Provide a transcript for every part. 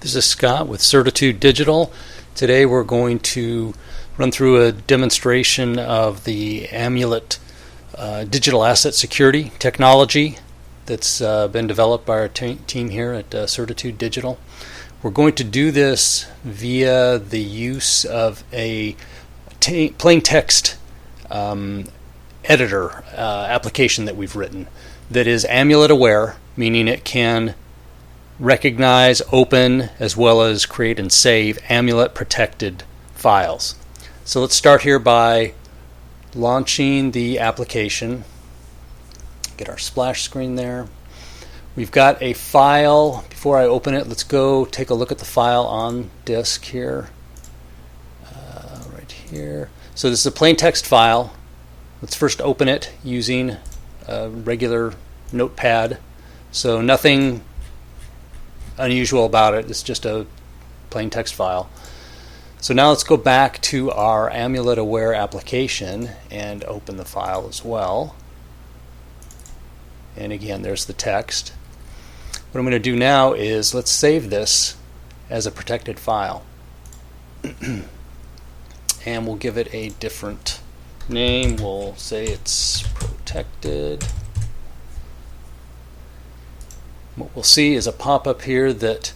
This is Scott with Certitude Digital. Today we're going to run through a demonstration of the AMULET Digital Asset Security technology that's been developed by our team here at Certitude Digital. We're going to do this via the use of a plain text editor application that we've written that is AMULET-aware, meaning it can recognize, open, as well as create and save AMULET-protected files. So let's start here by launching the application. Get our splash screen there. We've got a file. Before I open it, let's go take a look at the file on disk here. Right here. So this is a plain text file. Let's first open it using a regular notepad. So nothing unusual about it. It's just a plain text file. So now let's go back to our AMULET-aware application and open the file as well. And again, there's the text. What I'm going to do now is let's save this as a protected file. And we'll give it a different name. We'll say it's protected. What we'll see is a pop-up here that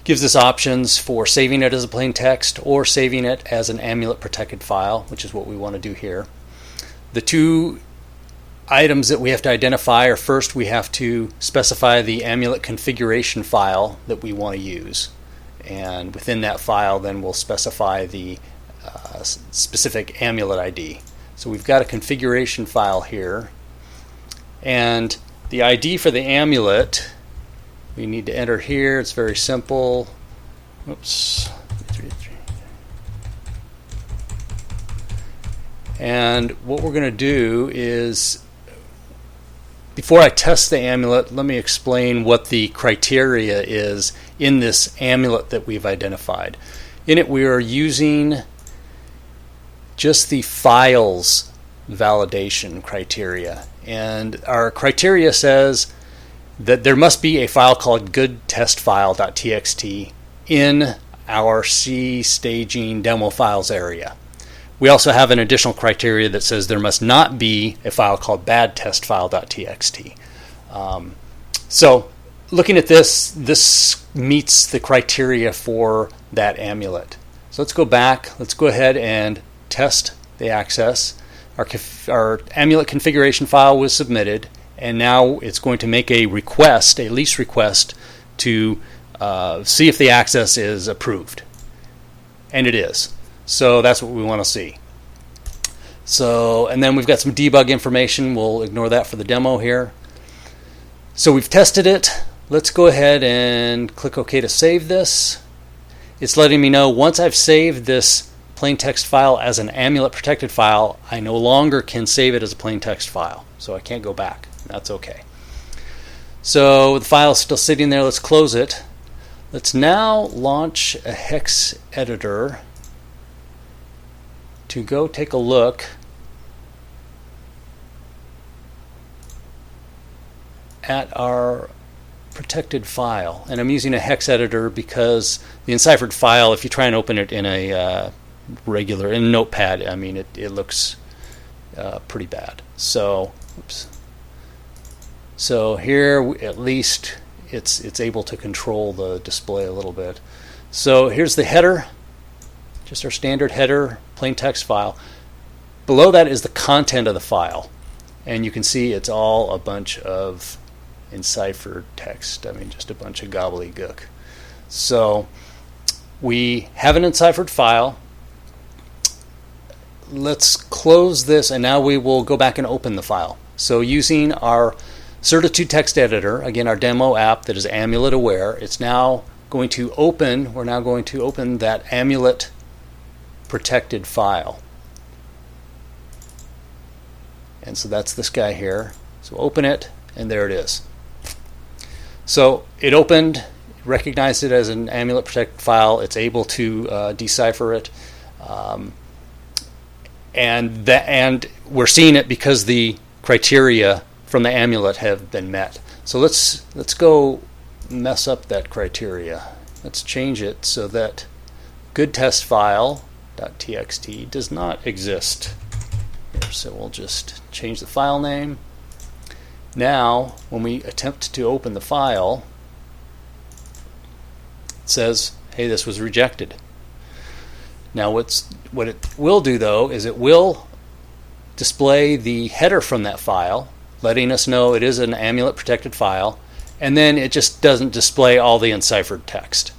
gives us options for saving it as a plain text or saving it as an AMULET protected file, which is what we want to do here. The two items that we have to identify are, first we have to specify the AMULET configuration file that we want to use, and within that file then we'll specify the specific AMULET ID. So we've got a configuration file here, and the ID for the AMULET we need to enter here. It's very simple. Oops. And what we're going to do is, before I test the AMULET, let me explain what the criteria is in this AMULET that we've identified. In it, we are using just the files validation criteria. And our criteria says that there must be a file called goodtestfile.txt in our C staging demo files area. We also have an additional criteria that says there must not be a file called badtestfile.txt. So looking at this meets the criteria for that AMULET. So let's go back. Let's go ahead and test the access. Our AMULET configuration file was submitted, and now it's going to make a request, a lease request, to see if the access is approved. And it is. So that's what we want to see. So, and then we've got some debug information. We'll ignore that for the demo here. So we've tested it. Let's go ahead and click OK to save this. It's letting me know once I've saved this plain text file as an AMULET protected file, I no longer can save it as a plain text file. So I can't go back. That's okay. So the file is still sitting there. Let's close it. Let's now launch a Hex Editor to go take a look at our protected file. And I'm using a Hex Editor because the enciphered file, if you try and open it in a in Notepad, I mean it looks pretty bad. So, oops. So here at least it's able to control the display a little bit. So here's the header, just our standard header plain text file. Below that is the content of the file, and you can see it's all a bunch of enciphered text. I mean, just a bunch of gobbledygook. So we have an enciphered file. Let's close this, and now we will go back and open the file. So using our Certitude text editor, again our demo app that is AMULET-aware, it's now going to open, we're now going to open that AMULET protected file. And so that's this guy here. So open it, and there it is. So it opened, recognized it as an AMULET protected file. It's able to decipher it. And we're seeing it because the criteria from the AMULET have been met. So let's go mess up that criteria. let's change it so that good test file.txt does not exist here. So we'll just change the file name. Now, when we attempt to open the file, it says, hey, this was rejected. Now what it will do though is it will display the header from that file, letting us know it is an Amulet protected file, and then it just doesn't display all the enciphered text.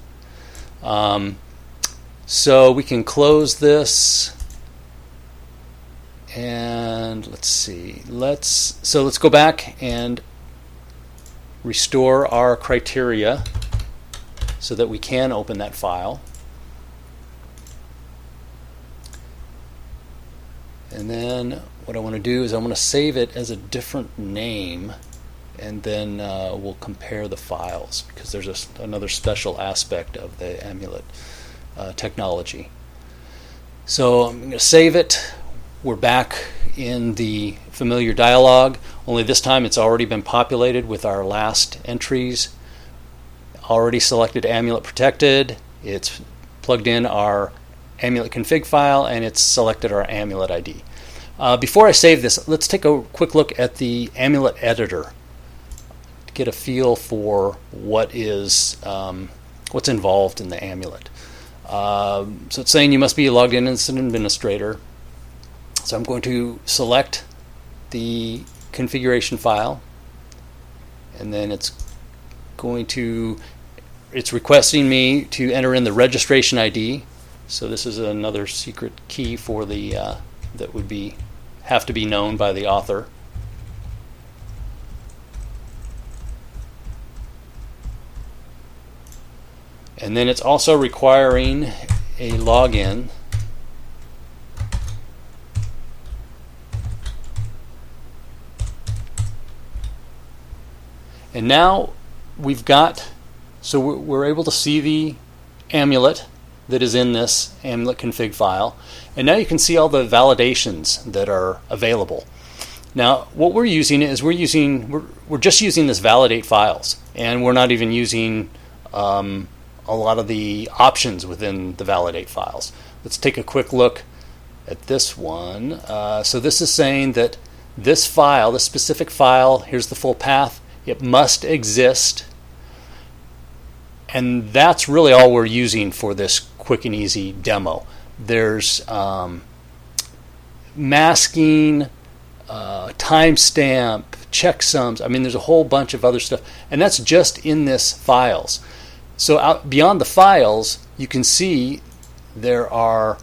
So we can close this, and let's see. Let's go back and restore our criteria so that we can open that file. And then what I want to do is I want to save it as a different name, and then we'll compare the files, because there's another special aspect of the Amulet technology. So I'm going to save it. We're back in the familiar dialog, only this time it's already been populated with our last entries. Already selected Amulet protected. It's plugged in our Amulet config file, and it's selected our Amulet ID. Before I save this, let's take a quick look at the Amulet Editor to get a feel for what is what's involved in the Amulet. So it's saying you must be logged in as an administrator. So I'm going to select the configuration file, and then it's requesting me to enter in the registration ID. So this is another secret key for the that would have to be known by the author. And then it's also requiring a login. And now we're able to see the Amulet that is in this Amulet config file, and now you can see all the validations that are available. Now what we're using is we're just using this validate files, and we're not even using a lot of the options within the validate files. Let's take a quick look at this one. So this is saying that this specific file, here's the full path, it must exist. And that's really all we're using for this quick and easy demo. There's masking, timestamp, checksums. I mean, there's a whole bunch of other stuff, and that's just in this files. So out beyond the files, you can see there are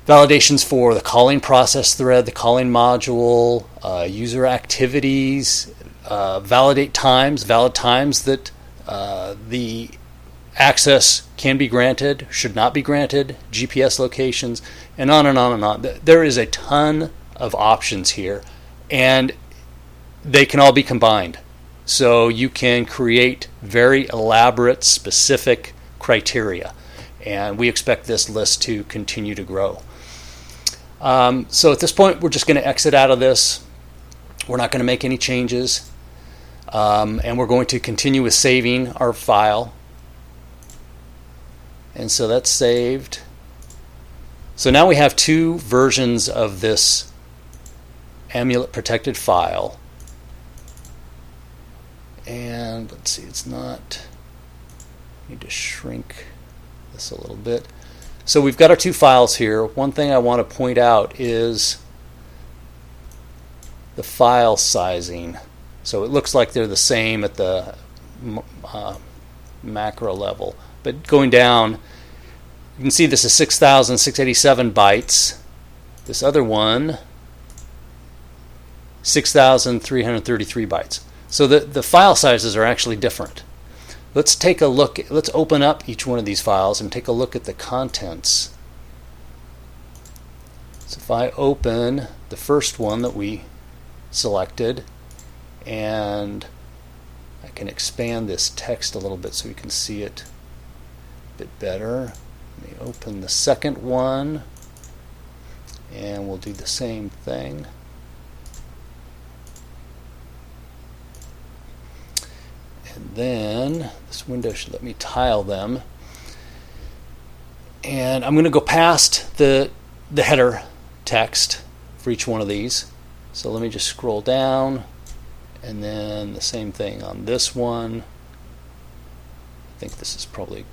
validations for the calling process thread, the calling module, user activities, valid times that the access can be granted, should not be granted, GPS locations, and on and on and on. There is a ton of options here, and they can all be combined. So you can create very elaborate, specific criteria, and we expect this list to continue to grow. So at this point, we're just going to exit out of this. We're not going to make any changes. And we're going to continue with saving our file. And so that's saved. So now we have two versions of this Amulet protected file. And let's see, it's not, I need to shrink this a little bit. So we've got our two files here. One thing I want to point out is the file sizing. So it looks like they're the same at the macro level. But going down, you can see this is 6,687 bytes. This other one, 6,333 bytes. So the file sizes are actually different. Let's take a look. Let's open up each one of these files and take a look at the contents. So if I open the first one that we selected, and I can expand this text a little bit so we can see it a bit better. Let me open the second one, and we'll do the same thing. And then this window should let me tile them. And I'm going to go past the header text for each one of these. So let me just scroll down, and then the same thing on this one. I think this is probably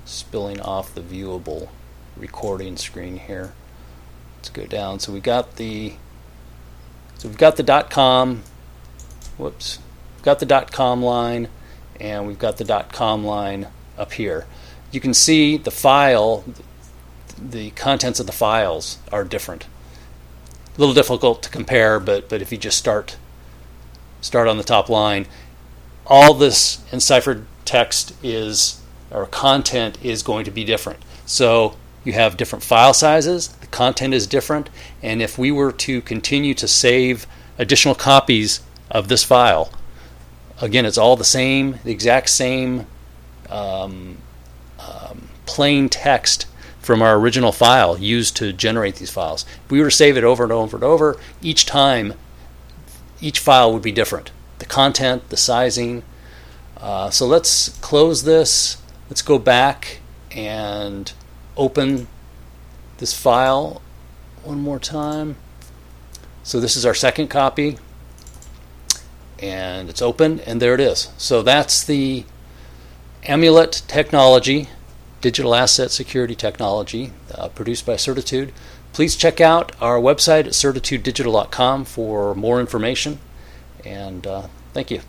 spilling off the viewable recording screen here. Let's go down. So we've got the .com. Whoops. We've got the .com line, and we've got the .com line up here. You can see the file, the contents of the files are different. A little difficult to compare, but if you just start on the top line, all this enciphered text or content is going to be different. So you have different file sizes, the content is different, and if we were to continue to save additional copies of this file, again, it's all the exact same plain text from our original file used to generate these files. If we were to save it over and over and over, each time, each file would be different. The content, the sizing. So let's close this. Let's go back and open this file one more time. So this is our second copy, and it's open, and there it is. So that's the Amulet technology, digital asset security technology, produced by Certitude. Please check out our website at certitudedigital.com for more information, and thank you.